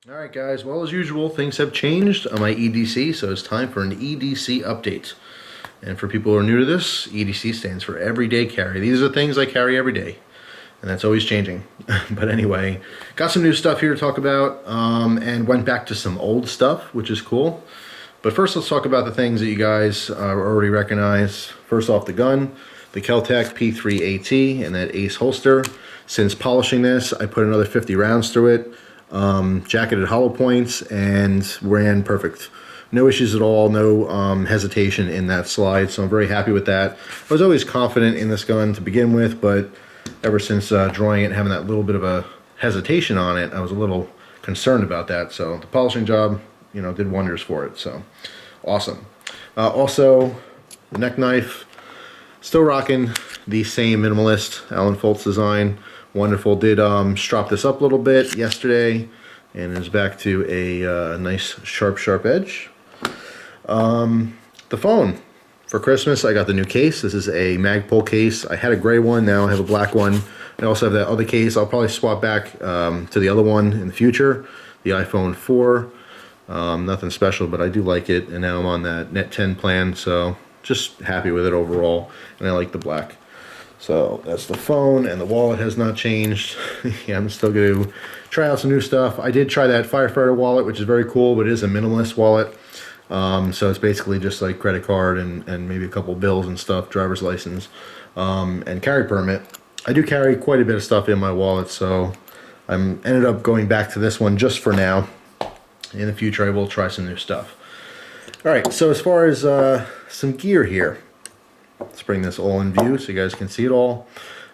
Alright guys, well as usual, things have changed on my EDC, so it's time for an EDC update. And for people who are new to this, EDC stands for everyday carry. These are things I carry every day, and that's always changing. But anyway, got some new stuff here to talk about, and went back to some old stuff, which is cool. But first let's talk about the things that you guys already recognize. First off, the gun, the Kel-Tec P3AT and that Ace holster. Since polishing this, I put another 50 rounds through it. Jacketed hollow points and ran perfect. No issues at all, no hesitation in that slide, so I'm very happy with that. I was always confident in this gun to begin with, but ever since drawing it and having that little bit of a hesitation on it, I was a little concerned about that. So the polishing job, you know, did wonders for it, so awesome. Also, the neck knife, still rocking the same minimalist Alan Foltz design. Wonderful. Did strop this up a little bit yesterday, and is back to a nice sharp edge. The phone. For Christmas, I got the new case. This is a Magpul case. I had a gray one, now I have a black one. I also have that other case. I'll probably swap back to the other one in the future, the iPhone 4. Nothing special, but I do like it, and now I'm on that Net 10 plan, so just happy with it overall, and I like the black. So that's the phone, and the wallet has not changed. Yeah, I'm still going to try out some new stuff. I did try that firefighter wallet, which is very cool, but it is a minimalist wallet. So it's basically just like credit card and maybe a couple bills and stuff, driver's license, and carry permit. I do carry quite a bit of stuff in my wallet, so I'm ended up going back to this one just for now. In the future, I will try some new stuff. All right, so as far as some gear here, let's bring this all in view so you guys can see it all.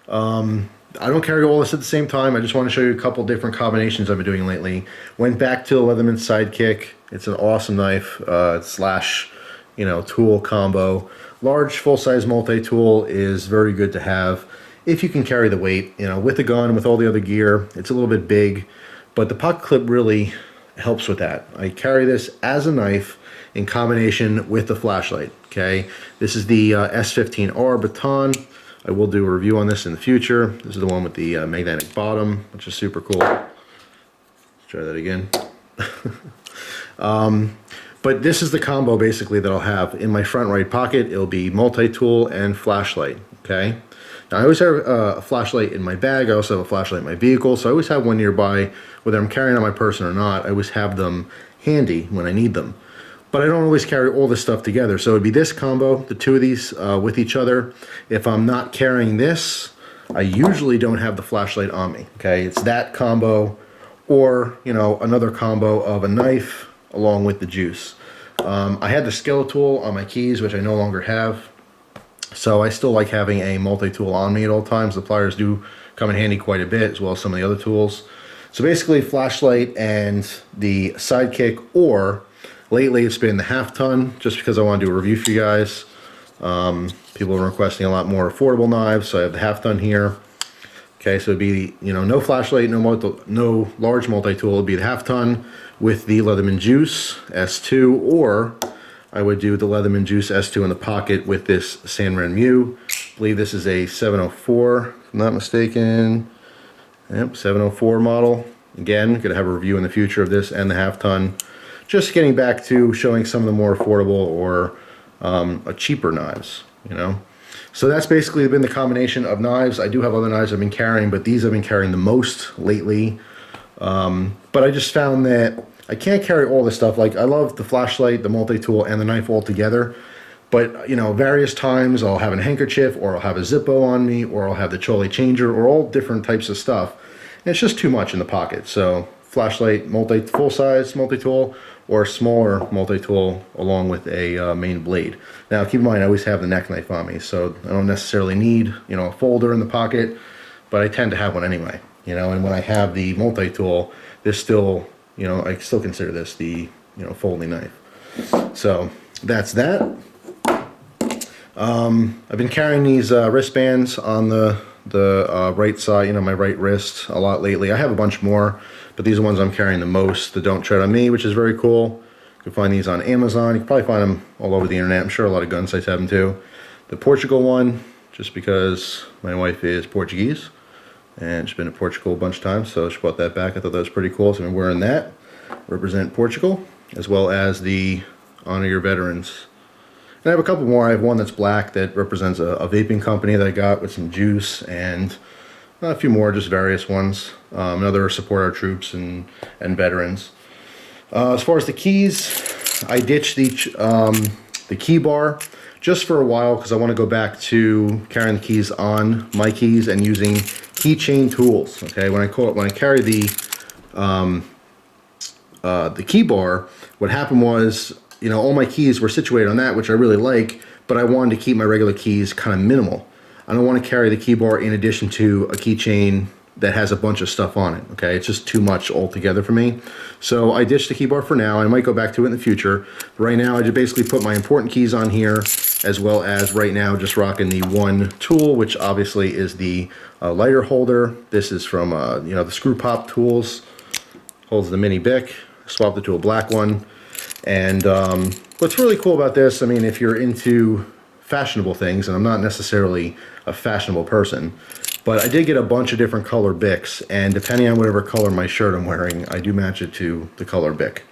I don't carry all this at the same time. I just want to show you a couple different combinations I've been doing lately. Went back to the Leatherman Sidekick. It's an awesome knife slash, you know, tool combo. Large full-size multi-tool is very good to have if you can carry the weight. You know, with the gun, with all the other gear, it's a little bit big, but the pocket clip really helps with that. I carry this as a knife in combination with the flashlight. Okay, this is the S15R baton. I will do a review on this in the future. This is the one with the magnetic bottom, which is super cool. Let's try that again. But this is the combo basically that I'll have in my front right pocket. It'll be multi-tool and flashlight. Okay. Now I always have a flashlight in my bag. I also have a flashlight in my vehicle, so I always have one nearby, whether I'm carrying on my person or not. I always have them handy when I need them. But I don't always carry all this stuff together. So it'd be this combo, the two of these with each other. If I'm not carrying this, I usually don't have the flashlight on me. Okay, it's that combo, or you know, another combo of a knife along with the juice. I had the Skeletal on my keys, which I no longer have. So I still like having a multi-tool on me at all times. The pliers do come in handy quite a bit, as well as some of the other tools. So basically, flashlight and the Sidekick, or lately it's been the half ton, just because I want to do a review for you guys. People are requesting a lot more affordable knives, so I have the half ton here. Okay, so it'd be, you know, no flashlight, no large multi-tool. It'd be the half ton with the Leatherman Juice S2, or I would do the Leatherman Juice S2 in the pocket with this Sanren Mew. I believe this is a 704, if I'm not mistaken. Yep, 704 model. Again, gonna have a review in the future of this and the half ton. Just getting back to showing some of the more affordable or cheaper knives, you know. So that's basically been the combination of knives. I do have other knives I've been carrying, but these I've been carrying the most lately. But I just found that I can't carry all this stuff. Like, I love the flashlight, the multi-tool, and the knife all together. But, you know, various times I'll have a handkerchief, or I'll have a Zippo on me, or I'll have the Chole changer, or all different types of stuff. And it's just too much in the pocket. So flashlight, full-size multi-tool, or smaller multi-tool along with a main blade. Now keep in mind, I always have the neck knife on me, so I don't necessarily need, you know, a folder in the pocket, but I tend to have one anyway, you know. And when I have the multi-tool, this still, you know, I still consider this the, you know, folding knife. So that's that. I've been carrying these wristbands on the right side, you know, my right wrist a lot lately. I have a bunch more, but these are the ones I'm carrying the most. The Don't Tread on Me, which is very cool. You can find these on Amazon. You can probably find them all over the internet. I'm sure a lot of gun sites have them too. The Portugal one, just because my wife is Portuguese, and she's been to Portugal a bunch of times, so she brought that back. I thought that was pretty cool, so I've been wearing that. represent Portugal, as well as the Honor Your Veterans. And I have a couple more. I have one that's black that represents a vaping company that I got with some juice, and a few more, just various ones. Another support our troops and veterans. As far as the keys, I ditched the key bar just for a while because I want to go back to carrying the keys on my keys and using keychain tools. Okay, when I carry the key bar, what happened was, you know, all my keys were situated on that, which I really like, but I wanted to keep my regular keys kind of minimal. I don't want to carry the key bar in addition to a keychain that has a bunch of stuff on it. Okay, it's just too much altogether for me. So I ditched the key bar for now. I might go back to it in the future. Right now, I just basically put my important keys on here, as well as right now just rocking the one tool, which obviously is the lighter holder. This is from you know, the Screw Pop Tools. Holds the mini Bic. Swapped it to a black one. And what's really cool about this, I mean, if you're into fashionable things, and I'm not necessarily a fashionable person, but I did get a bunch of different color Bics, and depending on whatever color my shirt I'm wearing, I do match it to the color Bic.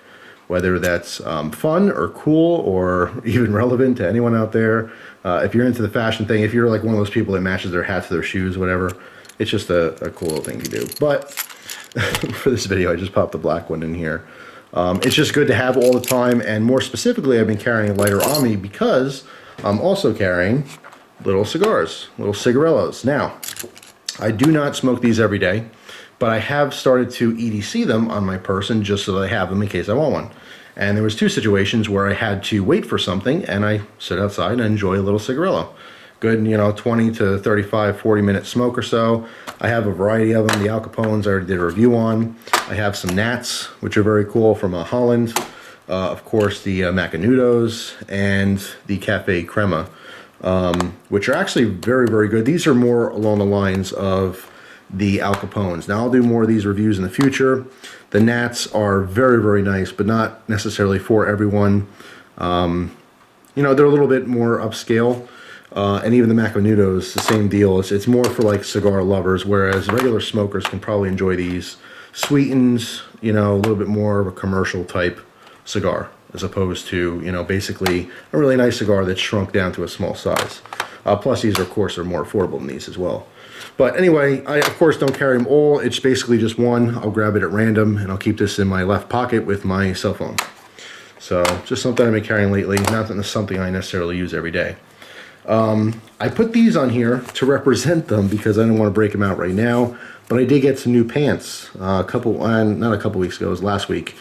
Whether that's fun or cool or even relevant to anyone out there. If you're into the fashion thing, if you're like one of those people that matches their hat to their shoes, whatever, it's just a cool little thing to do. But for this video, I just popped the black one in here. It's just good to have all the time, and more specifically, I've been carrying a lighter on me because I'm also carrying little cigars, little cigarillos. Now, I do not smoke these every day, but I have started to EDC them on my person just so that I have them in case I want one. And there was two situations where I had to wait for something, and I sit outside and enjoy a little cigarillo. Good, you know, 20 to 35, 40-minute smoke or so. I have a variety of them. The Al Capones I already did a review on. I have some Nats, which are very cool, from Holland. Of course, the Macanudos and the Cafe Crema, which are actually very, very good. These are more along the lines of the Al Capones. Now, I'll do more of these reviews in the future. The Nats are very, very nice, but not necessarily for everyone. You know, they're a little bit more upscale. And even the Macanudos, the same deal. It's more for like cigar lovers, whereas regular smokers can probably enjoy these sweetened, you know, a little bit more of a commercial type cigar, as opposed to, you know, basically a really nice cigar that's shrunk down to a small size. Plus these, of course, are more affordable than these as well. But anyway, I, of course, don't carry them all. It's basically just one. I'll grab it at random, and I'll keep this in my left pocket with my cell phone. So just something I've been carrying lately, not that it's something I necessarily use every day. I put these on here to represent them because I didn't want to break them out right now, but I did get some new pants not a couple weeks ago, it was last week.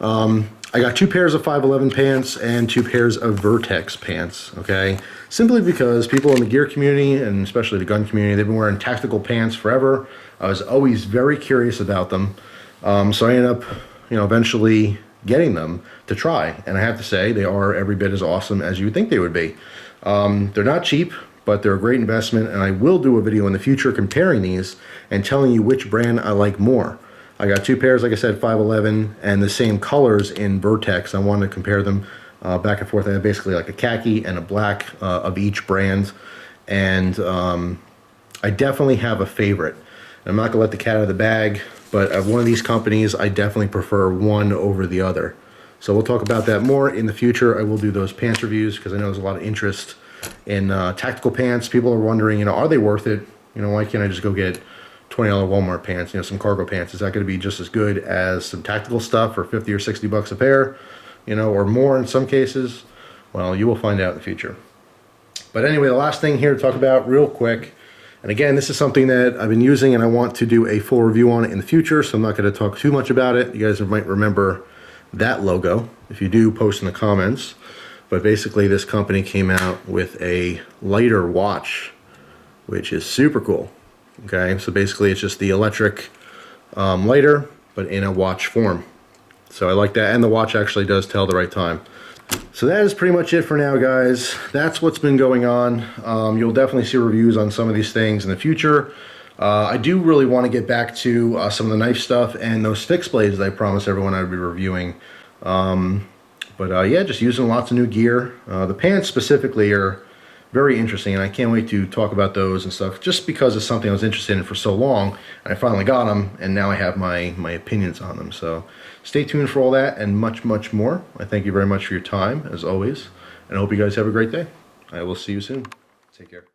I got 2 pairs of 511 pants and 2 pairs of Vertex pants, okay? Simply because people in the gear community, and especially the gun community, they've been wearing tactical pants forever. I was always very curious about them. So I ended up, you know, eventually getting them to try. And I have to say, they are every bit as awesome as you would think they would be. They're not cheap, but they're a great investment, and I will do a video in the future comparing these and telling you which brand I like more. I got 2 pairs, like I said, 511, and the same colors in Vertex. I wanted to compare them back and forth. I have basically like a khaki and a black of each brand, and I definitely have a favorite. I'm not going to let the cat out of the bag, but of one of these companies, I definitely prefer one over the other. So we'll talk about that more in the future. I will do those pants reviews because I know there's a lot of interest in tactical pants. People are wondering, you know, are they worth it? You know, why can't I just go get $20 Walmart pants, you know, some cargo pants? Is that going to be just as good as some tactical stuff for 50 or 60 bucks a pair, you know, or more in some cases? Well, you will find out in the future. But anyway, the last thing here to talk about real quick, and again, this is something that I've been using and I want to do a full review on it in the future, so I'm not going to talk too much about it. You guys might remember that logo. If you do, post in the comments. But basically, this company came out with a lighter watch, which is super cool. Okay, so basically it's just the electric lighter, but in a watch form. So I like that, and the watch actually does tell the right time. So that is pretty much it for now, guys. That's what's been going on. You'll definitely see reviews on some of these things in the future. I do really want to get back to some of the knife stuff and those fixed blades that I promised everyone I'd be reviewing. Yeah, just using lots of new gear. The pants specifically are very interesting, and I can't wait to talk about those and stuff, just because it's something I was interested in for so long, and I finally got them, and now I have my opinions on them. So stay tuned for all that and much, much more. I thank you very much for your time, as always, and I hope you guys have a great day. I will see you soon. Take care.